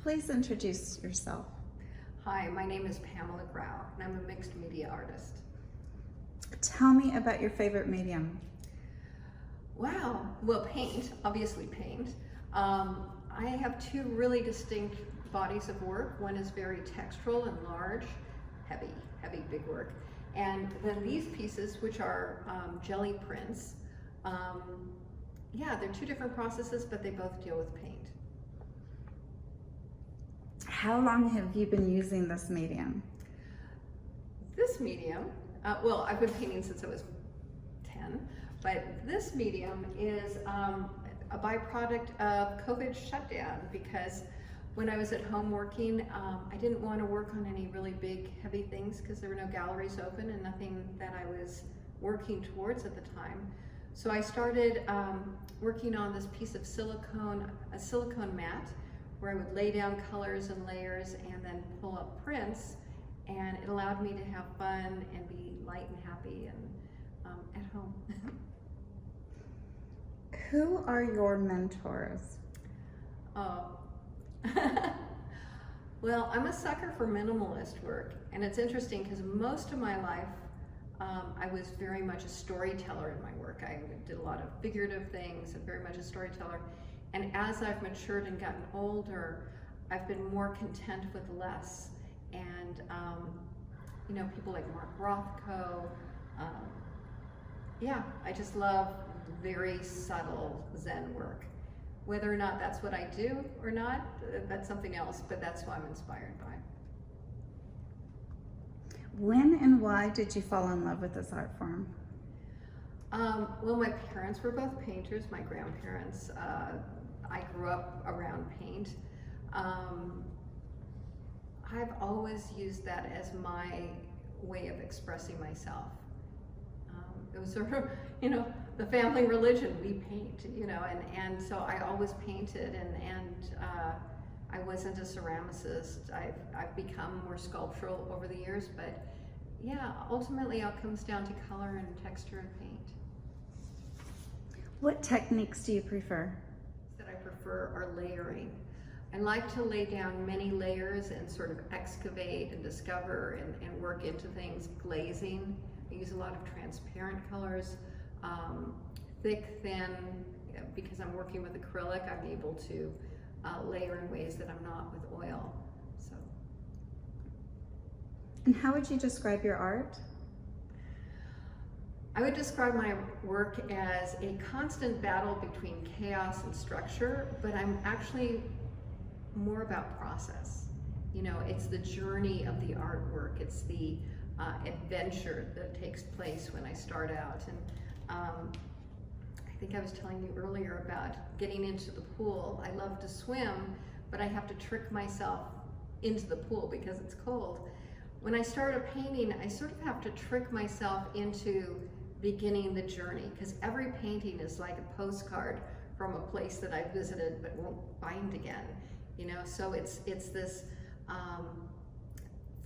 Please introduce yourself. Hi, my name is Pamela Grau, and I'm a mixed media artist. Tell me about your favorite medium. Wow, well, paint, obviously paint. I have two really distinct bodies of work. One is very textural and large, heavy, big work. And then these pieces, which are jelly prints, yeah, they're two different processes, but they both deal with paint. How long have you been using this medium? This medium, well, I've been painting since I was 10, but this medium is a byproduct of COVID shutdown, because when I was at home working, I didn't want to work on any really big, heavy things because there were no galleries open and nothing that I was working towards at the time. So I started working on this piece of silicone, a silicone mat, where I would lay down colors and layers and then pull up prints, and it allowed me to have fun and be light and happy and at home. Who are your mentors? Oh. Well, I'm a sucker for minimalist work, and it's interesting because most of my life I was very much a storyteller in my work. I did a lot of figurative things and very much a storyteller. And as I've matured and gotten older, I've been more content with less. And you know, people like Mark Rothko. Yeah, I just love very subtle Zen work. Whether or not that's what I do or not, that's something else, but that's who I'm inspired by. When and why did you fall in love with this art form? Well, my parents were both painters, my grandparents. I grew up around paint. I've always used that as my way of expressing myself. It was sort of, you know, the family religion, we paint, you know, and so I always painted, and I wasn't a ceramicist. I've become more sculptural over the years, but yeah, ultimately it comes down to color and texture and paint. What techniques do you prefer? That I prefer are layering. I like to lay down many layers and sort of excavate and discover and work into things. Glazing, I use a lot of transparent colors, thick, thin. Because I'm working with acrylic, I'm able to layer in ways that I'm not with oil. So. And how would you describe your art? I would describe my work as a constant battle between chaos and structure, but I'm actually more about process. You know, it's the journey of the artwork. It's the adventure that takes place when I start out. And I think I was telling you earlier about getting into the pool. I love to swim, but I have to trick myself into the pool because it's cold. When I start a painting, I sort of have to trick myself into beginning the journey, because every painting is like a postcard from a place that I visited but won't find again. You know, so it's this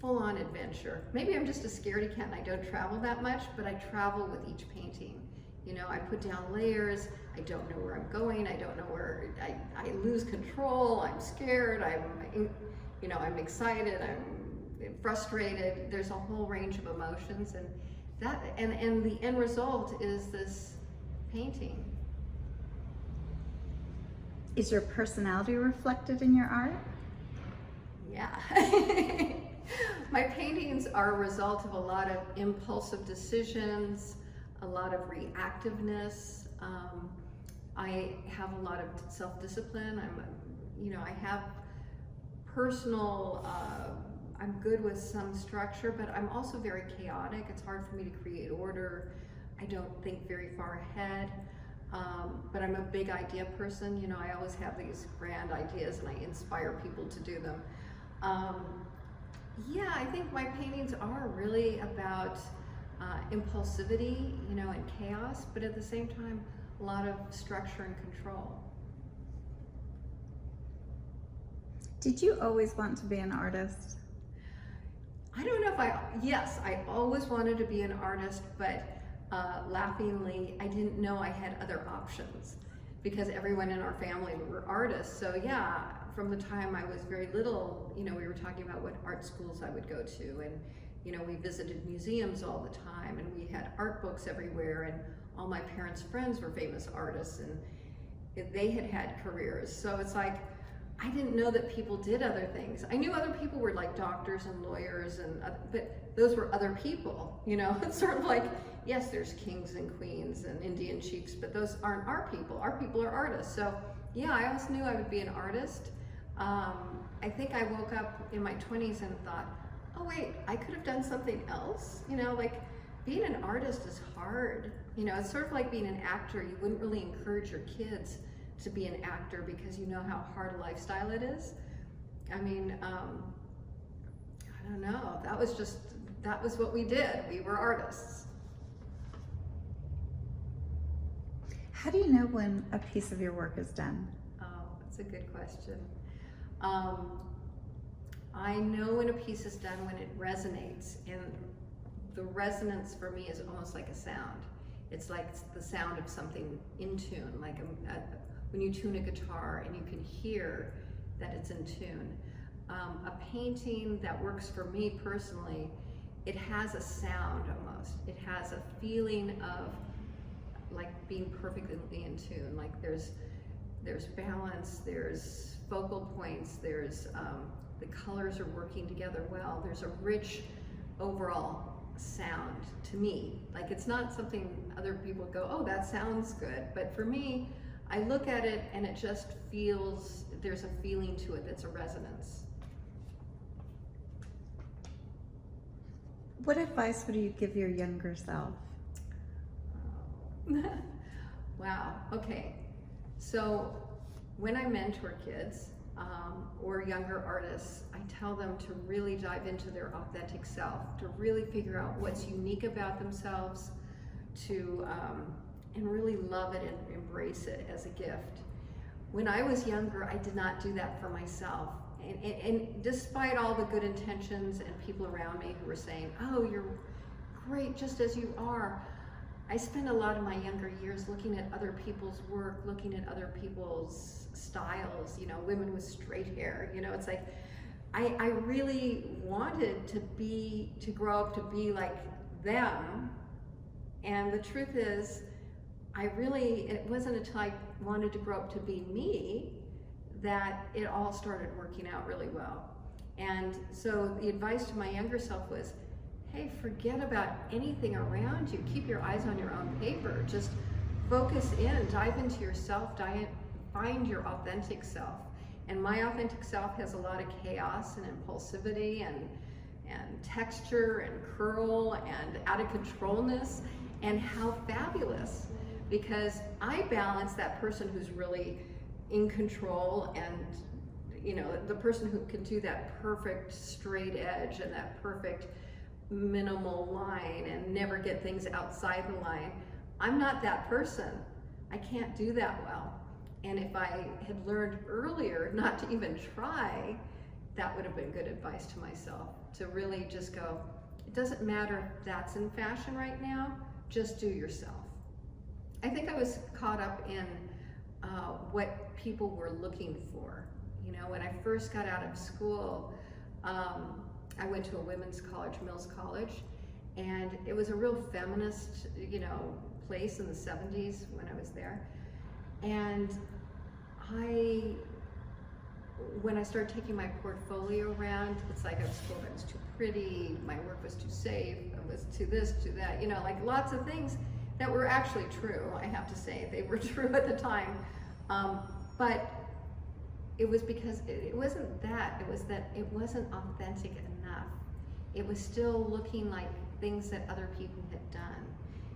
full-on adventure. Maybe I'm just a scaredy cat and I don't travel that much, but I travel with each painting. You know, I put down layers. I don't know where I'm going. I don't know where I lose control. I'm scared. You know, I'm excited. I'm frustrated. There's a whole range of emotions, and the end result is this painting. Is your personality reflected in your art? Yeah. My paintings are a result of a lot of impulsive decisions, a lot of reactiveness. I have a lot of self-discipline. I have personal, I'm good with some structure, but I'm also very chaotic. It's hard for me to create order. I don't think very far ahead. But I'm a big idea person. You know, I always have these grand ideas and I inspire people to do them. Yeah, I think my paintings are really about impulsivity, you know, and chaos, but at the same time, a lot of structure and control. Did you always want to be an artist? I don't know if yes, I always wanted to be an artist, but laughingly, I didn't know I had other options because everyone in our family were artists. So yeah, from the time I was very little, you know, we were talking about what art schools I would go to, and you know, we visited museums all the time, and we had art books everywhere, and all my parents' friends were famous artists, and they had had careers. So it's like, I didn't know that people did other things. I knew other people were like doctors and lawyers, but those were other people, you know? It's sort of like, yes, there's kings and queens and Indian chiefs, but those aren't our people. Our people are artists. So yeah, I always knew I would be an artist. I think I woke up in my 20s and thought, oh wait, I could have done something else. You know, like being an artist is hard. You know, it's sort of like being an actor. You wouldn't really encourage your kids to be an actor because you know how hard a lifestyle it is. I mean, I don't know. That was what we did. We were artists. How do you know when a piece of your work is done? Oh, that's a good question. I know when a piece is done when it resonates, and the resonance for me is almost like a sound. It's like the sound of something in tune, like when you tune a guitar and you can hear that it's in tune. A painting that works for me personally, it has a sound almost. It has a feeling of like being perfectly in tune. Like there's balance, there's focal points, there's the colors are working together well. There's a rich overall sound to me. Like it's not something other people go, oh, that sounds good. But for me, I look at it and it just feels, there's a feeling to it that's a resonance. What advice would you give your younger self? Wow, okay. So when I mentor kids or younger artists, I tell them to really dive into their authentic self, to really figure out what's unique about themselves, and really love it and embrace it as a gift. When I was younger, I did not do that for myself. And despite all the good intentions and people around me who were saying, oh, you're great just as you are, I spent a lot of my younger years looking at other people's work, looking at other people's styles, you know, women with straight hair, you know, it's like, I really wanted to grow up to be like them. And the truth is, it wasn't until I wanted to grow up to be me that it all started working out really well. And so the advice to my younger self was, hey, forget about anything around you. Keep your eyes on your own paper. Just focus in, dive into yourself, find your authentic self. And my authentic self has a lot of chaos and impulsivity and texture and curl and out of controlness. And how fabulous, because I balance that person who's really in control and, you know, the person who can do that perfect straight edge and that perfect minimal line and never get things outside the line. I'm not that person. I can't do that well. And if I had learned earlier not to even try, that would have been good advice to myself, to really just go, it doesn't matter if that's in fashion right now, just do yourself. I think I was caught up in what people were looking for. You know, when I first got out of school, I went to a women's college, Mills College, and it was a real feminist, you know, place in the 70s when I was there. And when I started taking my portfolio around, it's like I was told I was too pretty, my work was too safe, it was too this, too that, you know, like lots of things that were actually true, I have to say. They were true at the time. But it was because it wasn't that, it was that it wasn't authentic enough. It was still looking like things that other people had done.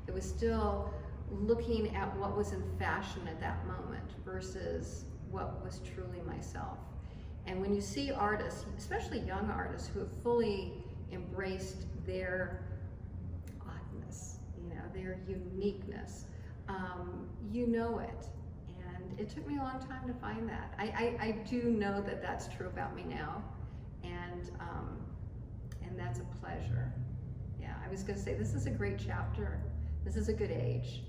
It was still looking at what was in fashion at that moment versus what was truly myself. And when you see artists, especially young artists who have fully embraced their oddness, you know, their uniqueness, you know it. And it took me a long time to find that. I do know that that's true about me now, and that's a pleasure. Yeah, I was gonna say, this is a great chapter. This is a good age.